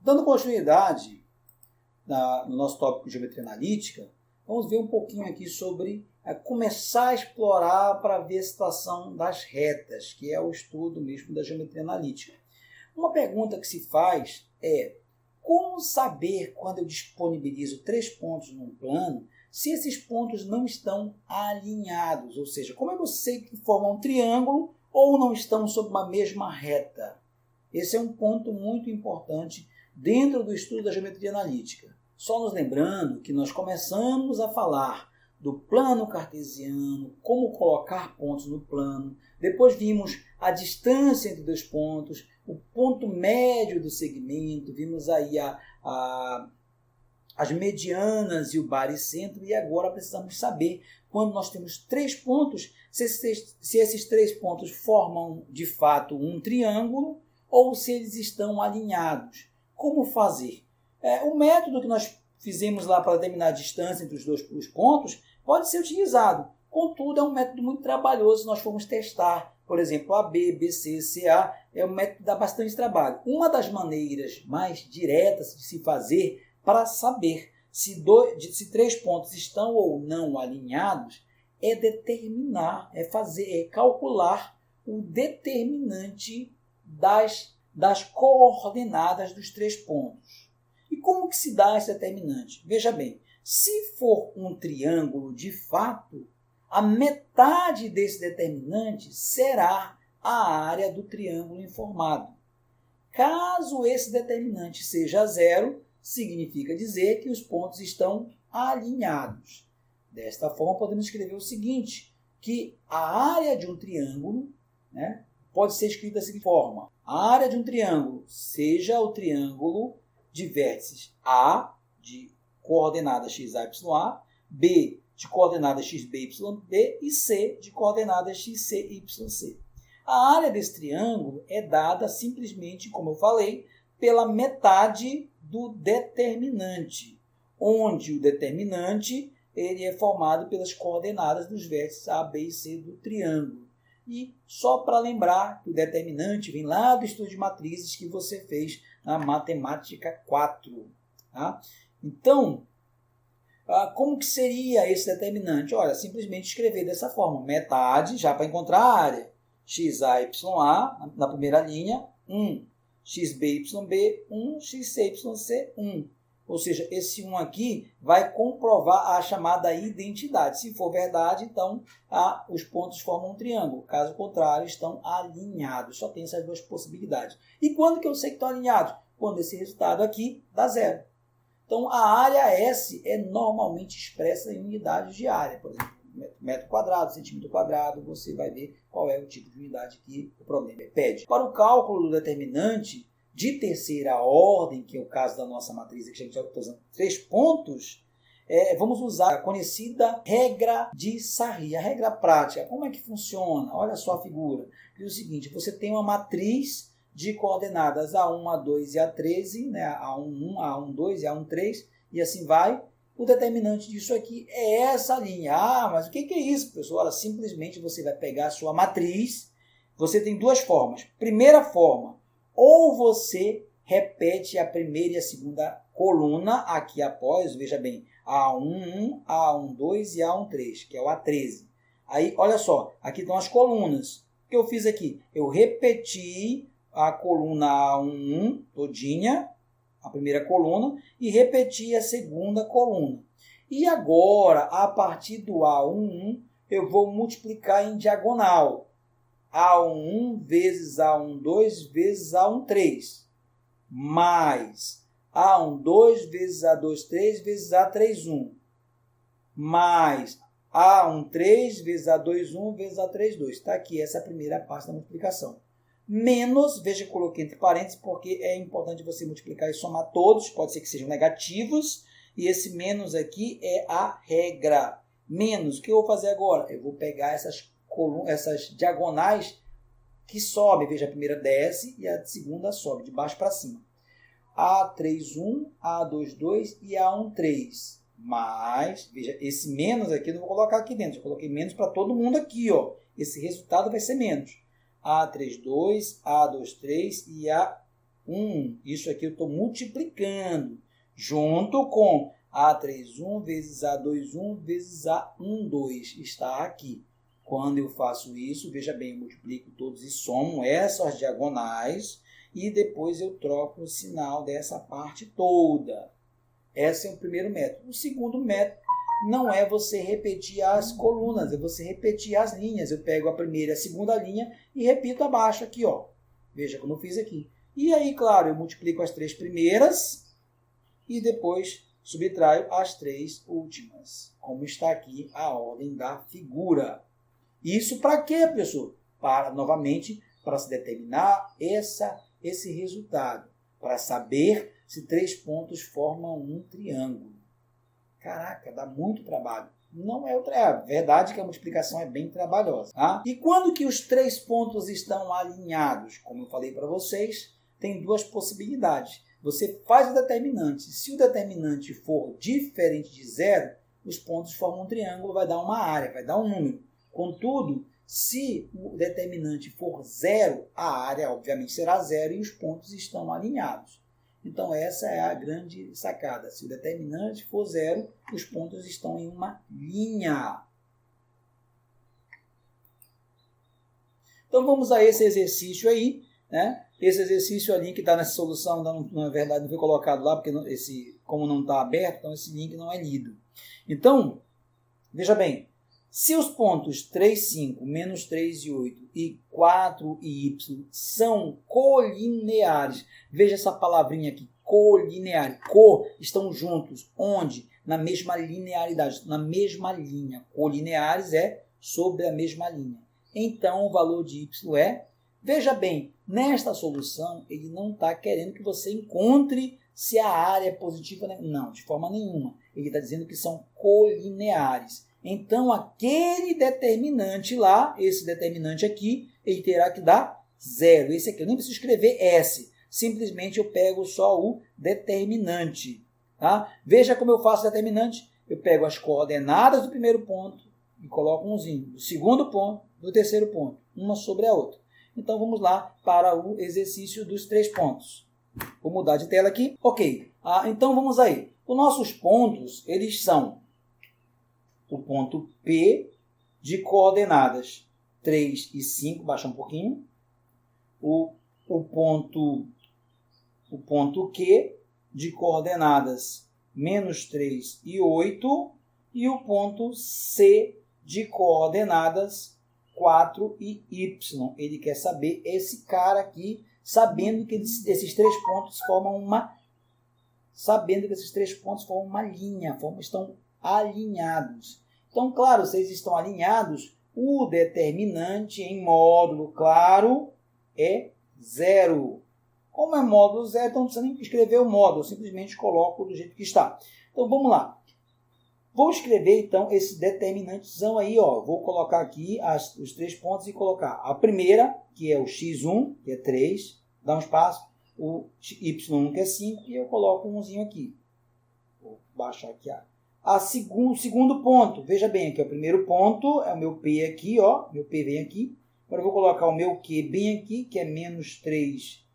Dando continuidade no nosso tópico de geometria analítica, vamos ver um pouquinho aqui sobre começar a explorar para ver a situação das retas, que é o estudo mesmo da geometria analítica. Uma pergunta que se faz é: como saber, quando eu disponibilizo 3 pontos num plano, se esses pontos não estão alinhados? Ou seja, como eu sei que formam um triângulo ou não estão sob uma mesma reta? Esse é um ponto muito importante dentro do estudo da geometria analítica. Só nos lembrando que nós começamos a falar do plano cartesiano, como colocar pontos no plano, depois vimos a distância entre dois pontos, o ponto médio do segmento, vimos aí as medianas e o baricentro, e agora precisamos saber, quando nós temos 3 pontos, se esses 3 pontos formam de fato um triângulo ou se eles estão alinhados. Como fazer? O método que nós fizemos lá para determinar a distância entre os pontos pode ser utilizado. Contudo, é um método muito trabalhoso se nós formos testar. Por exemplo, AB, BC, CA é um método que dá bastante trabalho. Uma das maneiras mais diretas de se fazer para saber se 3 pontos estão ou não alinhados é calcular o determinante das coordenadas dos 3 pontos. E como que se dá esse determinante? Veja bem, se for um triângulo de fato, a metade desse determinante será a área do triângulo informado. Caso esse determinante seja 0, significa dizer que os pontos estão alinhados. Desta forma, podemos escrever o seguinte, que a área de um triângulo, pode ser escrita da seguinte forma: a área de um triângulo seja o triângulo de vértices A, de coordenada x, y, a, B, de coordenada x, b, y, b, e C, de coordenada x, c, y, c. A área desse triângulo é dada simplesmente, como eu falei, pela metade do determinante, onde o determinante ele é formado pelas coordenadas dos vértices A, B e C do triângulo. E só para lembrar que o determinante vem lá do estudo de matrizes que você fez na matemática 4. Tá? Então, como que seria esse determinante? Olha, simplesmente escrever dessa forma: metade, já para encontrar a área, x, a, y, a, na primeira linha, 1, x, b, y, b, 1, x, c, y, c, 1. Ou seja, esse 1 aqui vai comprovar a chamada identidade. Se for verdade, então os pontos formam um triângulo. Caso contrário, estão alinhados. Só tem essas duas possibilidades. E quando que eu sei que estão alinhados? Quando esse resultado aqui dá 0. Então, a área S é normalmente expressa em unidades de área. Por exemplo, metro quadrado, centímetro quadrado, você vai ver qual é o tipo de unidade que o problema pede. Para o cálculo do determinante de terceira ordem, que é o caso da nossa matriz, que a gente está usando 3 pontos, vamos usar a conhecida regra de Sarri, a regra prática. Como é que funciona? Olha só a figura. Diz o seguinte: você tem uma matriz de coordenadas A1, A2 e A13, A11, A12 e A13, e assim vai. O determinante disso aqui é essa linha. Mas o que é isso, pessoal? Olha, simplesmente você vai pegar a sua matriz. Você tem 2 formas. Primeira forma, ou você repete a primeira e a segunda coluna aqui após, veja bem, A11, A12 e A13, que é o A13. Aí, olha só, aqui estão as colunas. O que eu fiz aqui? Eu repeti a coluna A11 todinha, a primeira coluna, e repeti a segunda coluna. E agora, a partir do A11, eu vou multiplicar em diagonal. A11 vezes A12 vezes A13, mais A12 vezes A23 vezes A31, mais A13 vezes A21 vezes A32. Está aqui essa primeira parte da multiplicação. Menos, veja que eu coloquei entre parênteses, porque é importante você multiplicar e somar todos, pode ser que sejam negativos, e esse menos aqui é a regra. Menos, o que eu vou fazer agora? Eu vou pegar essas diagonais que sobem, veja, a primeira desce e a segunda sobe, de baixo para cima. A31, A22 e A13. Mas, veja, esse menos aqui eu não vou colocar aqui dentro, eu coloquei menos para todo mundo aqui, ó. Esse resultado vai ser menos. A32, A23 e 1. Isso aqui eu estou multiplicando junto com A3, 1 vezes A2, 1 vezes A1, 2. Está aqui. Quando eu faço isso, veja bem, eu multiplico todos e somo essas diagonais e depois eu troco o sinal dessa parte toda. Esse é o primeiro método. O segundo método não é você repetir as colunas, é você repetir as linhas. Eu pego a primeira e a segunda linha e repito abaixo aqui, ó. Veja como eu fiz aqui. E aí, claro, eu multiplico as 3 primeiras e depois subtraio as 3 últimas, como está aqui a ordem da figura. Isso para quê, pessoal? Novamente, para se determinar esse resultado, para saber se 3 pontos formam um triângulo. Caraca, dá muito trabalho. Não é outra. É a verdade que a multiplicação é bem trabalhosa. Tá? E quando que os 3 pontos estão alinhados? Como eu falei para vocês, tem 2 possibilidades. Você faz o determinante. Se o determinante for diferente de 0, os pontos formam um triângulo, vai dar uma área, vai dar um número. Contudo, se o determinante for 0, a área obviamente será 0 e os pontos estão alinhados. Então essa é a grande sacada. Se o determinante for 0, os pontos estão em uma linha. Então vamos a esse exercício aí, né? Esse exercício ali que está nessa solução, na verdade não foi colocado lá, porque como não está aberto, então esse link não é lido. Então, veja bem, se os pontos 3, 5, menos 3 e 8 e 4 e y são colineares, veja essa palavrinha aqui, colinear, estão juntos, onde? Na mesma linearidade, na mesma linha. Colineares é sobre a mesma linha. Então, o valor de y é, veja bem, nesta solução, ele não está querendo que você encontre se a área é positiva, né? Não, de forma nenhuma. Ele está dizendo que são colineares. Então, aquele determinante lá, esse determinante aqui, ele terá que dar 0. Esse aqui, eu nem preciso escrever S. Simplesmente eu pego só o determinante. Tá? Veja como eu faço o determinante. Eu pego as coordenadas do primeiro ponto e coloco umzinho. Do segundo ponto, do terceiro ponto. Uma sobre a outra. Então, vamos lá para o exercício dos 3 pontos. Vou mudar de tela aqui. Ok. Então, vamos aí. Os nossos pontos, eles são o ponto P de coordenadas 3 e 5, baixa um pouquinho. O ponto Q de coordenadas menos 3 e 8. E o ponto C de coordenadas 4 e Y. Ele quer saber esse cara aqui, sabendo que esses 3 pontos formam uma linha, estão alinhados. Então, claro, se eles estão alinhados, o determinante em módulo, claro, é 0. Como é módulo 0, então não precisa nem escrever o módulo, eu simplesmente coloco do jeito que está. Então, vamos lá. Vou escrever, então, esse determinantezão aí, ó. Vou colocar aqui os 3 pontos e colocar a primeira, que é o x1, que é 3, dá um espaço, o y1, que é 5, e eu coloco umzinho aqui. Vou baixar aqui o segundo ponto. Veja bem, aqui é o primeiro ponto, é o meu P aqui, ó. Meu P vem aqui. Agora eu vou colocar o meu Q bem aqui, que é menos 3,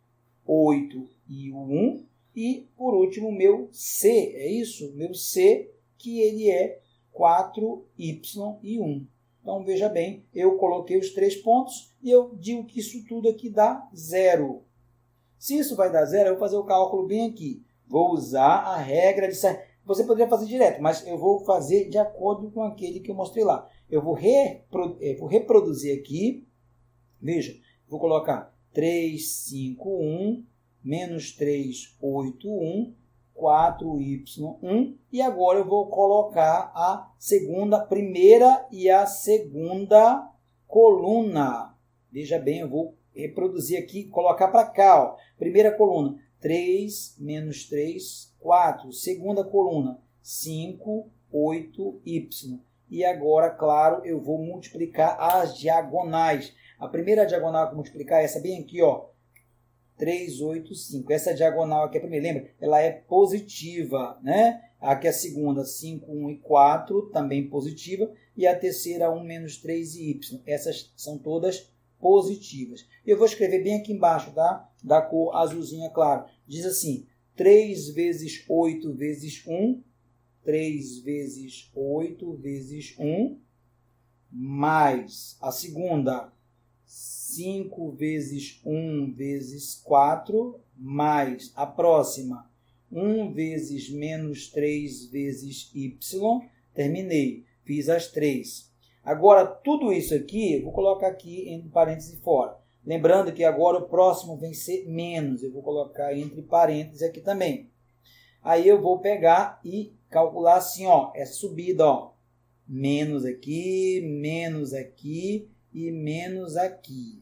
8 e o 1. E, por último, o meu C, é isso? O meu C, que ele é 4y e 1. Então, veja bem, eu coloquei os 3 pontos e eu digo que isso tudo aqui dá 0. Se isso vai dar 0, eu vou fazer o cálculo bem aqui. Vou usar a regra de... Você poderia fazer direto, mas eu vou fazer de acordo com aquele que eu mostrei lá. Eu vou reproduzir aqui. Veja, vou colocar 3, 5, 1, menos 3, 8, 1, 4y1. E agora eu vou colocar a primeira e a segunda coluna. Veja bem, eu vou reproduzir aqui, colocar para cá. Ó. Primeira coluna, 3, menos 3, 4. Segunda coluna, 5, 8y. E agora, claro, eu vou multiplicar as diagonais. A primeira diagonal que eu vou multiplicar é essa bem aqui, ó. 3, 8, 5. Essa diagonal aqui, a primeira, lembra? Ela é positiva, né? Aqui a segunda, 5, 1 e 4, também positiva. E a terceira, 1, menos 3 e y. Essas são todas positivas. Eu vou escrever bem aqui embaixo, tá? Da cor azulzinha claro. Diz assim, 3 vezes 8 vezes 1, 3 vezes 8 vezes 1, mais a segunda, 5 vezes 1 vezes 4, mais a próxima, 1 vezes menos 3 vezes y. Terminei, fiz as 3. Agora, tudo isso aqui, eu vou colocar aqui entre parênteses fora. Lembrando que agora o próximo vem ser menos. Eu vou colocar entre parênteses aqui também. Aí eu vou pegar e calcular assim, ó, essa subida, ó. Menos aqui e menos aqui.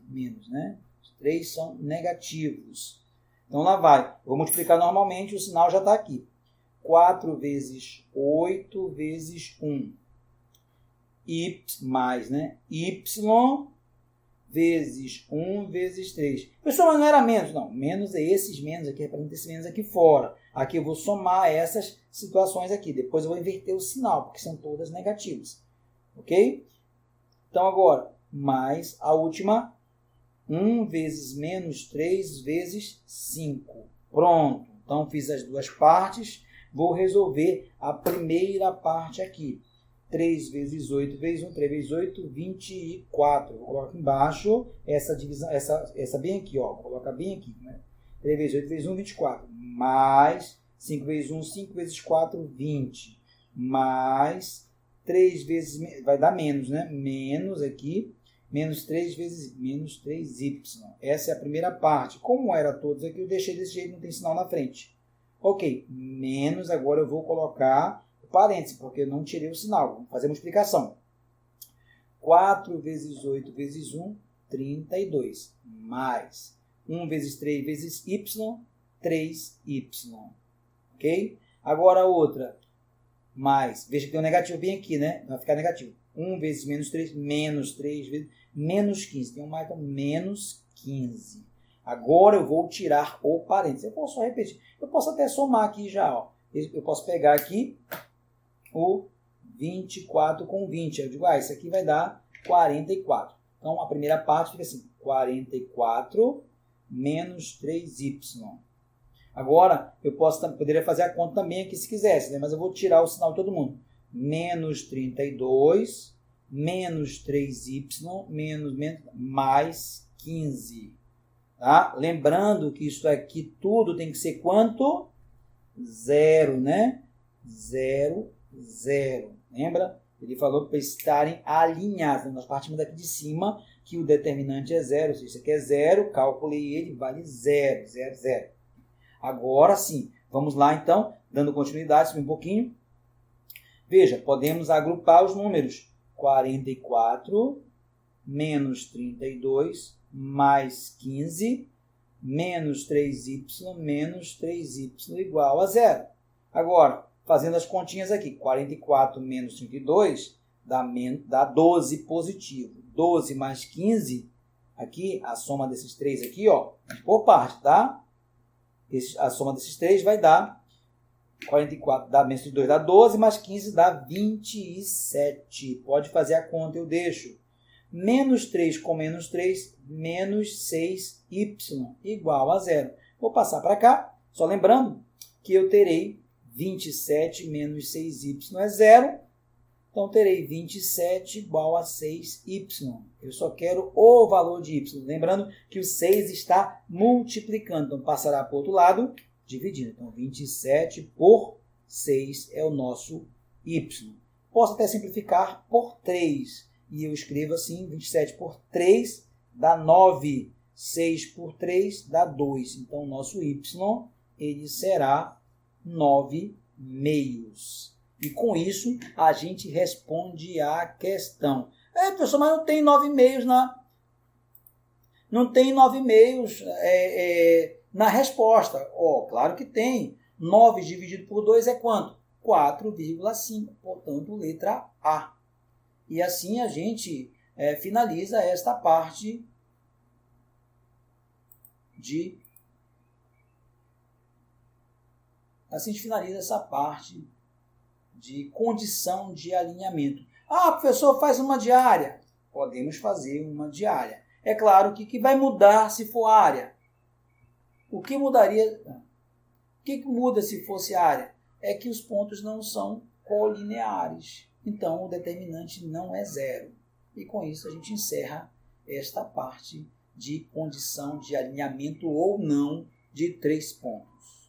Menos, né? Os 3 são negativos. Então lá vai. Vou multiplicar normalmente, o sinal já está aqui. 4 vezes 8 vezes 1. Y mais, né? Y vezes 1 vezes 3. Pessoal, mas não era menos. Não, menos é esses menos aqui, representa esse menos aqui fora. Aqui eu vou somar essas situações aqui. Depois eu vou inverter o sinal, porque são todas negativas. Ok? Então agora, mais a última, 1 vezes menos 3 vezes 5. Pronto. Então fiz as duas partes. Vou resolver a primeira parte aqui. 3 vezes 8 vezes 1, 3 vezes 8, 24. Vou colocar aqui embaixo essa divisão, essa bem aqui, ó. Vou colocar bem aqui, né? 3 vezes 8 vezes 1, 24. Mais 5 vezes 1, 5 vezes 4, 20. Mais 3 vezes, vai dar menos, né? Menos aqui, menos 3 vezes, menos 3y. Essa é a primeira parte. Como era todos aqui, eu deixei desse jeito, não tem sinal na frente. Ok, menos, agora eu vou colocar parênteses, porque eu não tirei o sinal. Vamos fazer uma explicação. 4 vezes 8 vezes 1, 32. Mais 1 vezes 3 vezes y, 3y. Ok? Agora a outra. Mais, veja que tem um negativo bem aqui, né? Vai ficar negativo. 1 vezes menos 3 vezes menos 15. Tem um mais, então menos 15. Agora eu vou tirar o parênteses. Eu posso só repetir. Eu posso até somar aqui já. Ó. Eu posso pegar aqui o 24 com 20. Eu digo, isso aqui vai dar 44. Então, a primeira parte fica assim, 44 menos 3y. Agora, eu poderia fazer a conta também aqui se quisesse, né? Mas eu vou tirar o sinal de todo mundo. Menos 32, menos 3y, menos, mais 15. Tá? Lembrando que isso aqui tudo tem que ser quanto? 0, né? 0, 0. Lembra? Ele falou para estarem alinhados. Nós partimos daqui de cima que o determinante é 0. Se isso aqui é 0, calculei ele, vale 0, 0, 0. Agora sim, vamos lá então, dando continuidade um pouquinho. Veja, podemos agrupar os números. 44 menos 32 mais 15 menos 3y menos 3y igual a 0. Agora, fazendo as continhas aqui, 44 menos 32 dá 12 positivo. 12 mais 15, aqui, a soma desses três aqui, ó, por parte, tá? A soma desses três vai dar 44, dá menos 32 dá 12, mais 15 dá 27. Pode fazer a conta, eu deixo. Menos 3 com menos 3, menos 6y igual a 0. Vou passar para cá, só lembrando que eu terei 27 menos 6y é 0. Então, terei 27 igual a 6y. Eu só quero o valor de y. Lembrando que o 6 está multiplicando. Então, passará para o outro lado, dividindo. Então, 27 por 6 é o nosso y. Posso até simplificar por 3. E eu escrevo assim, 27 por 3 dá 9. 6 por 3 dá 2. Então, o nosso y ele será 9 meios. E com isso, a gente responde a questão. Professor, mas não tem 9 meios não tem 9 meios na resposta. Claro que tem. 9 dividido por 2 é quanto? 4,5. Portanto, letra A. E assim a gente finaliza esta parte de... Assim a gente finaliza essa parte de condição de alinhamento. Professor, faz uma diária. Podemos fazer uma diária. É claro que vai mudar se for área. O que mudaria? O que muda se fosse área? É que os pontos não são colineares. Então, o determinante não é zero. E com isso a gente encerra esta parte de condição de alinhamento ou não de 3 pontos.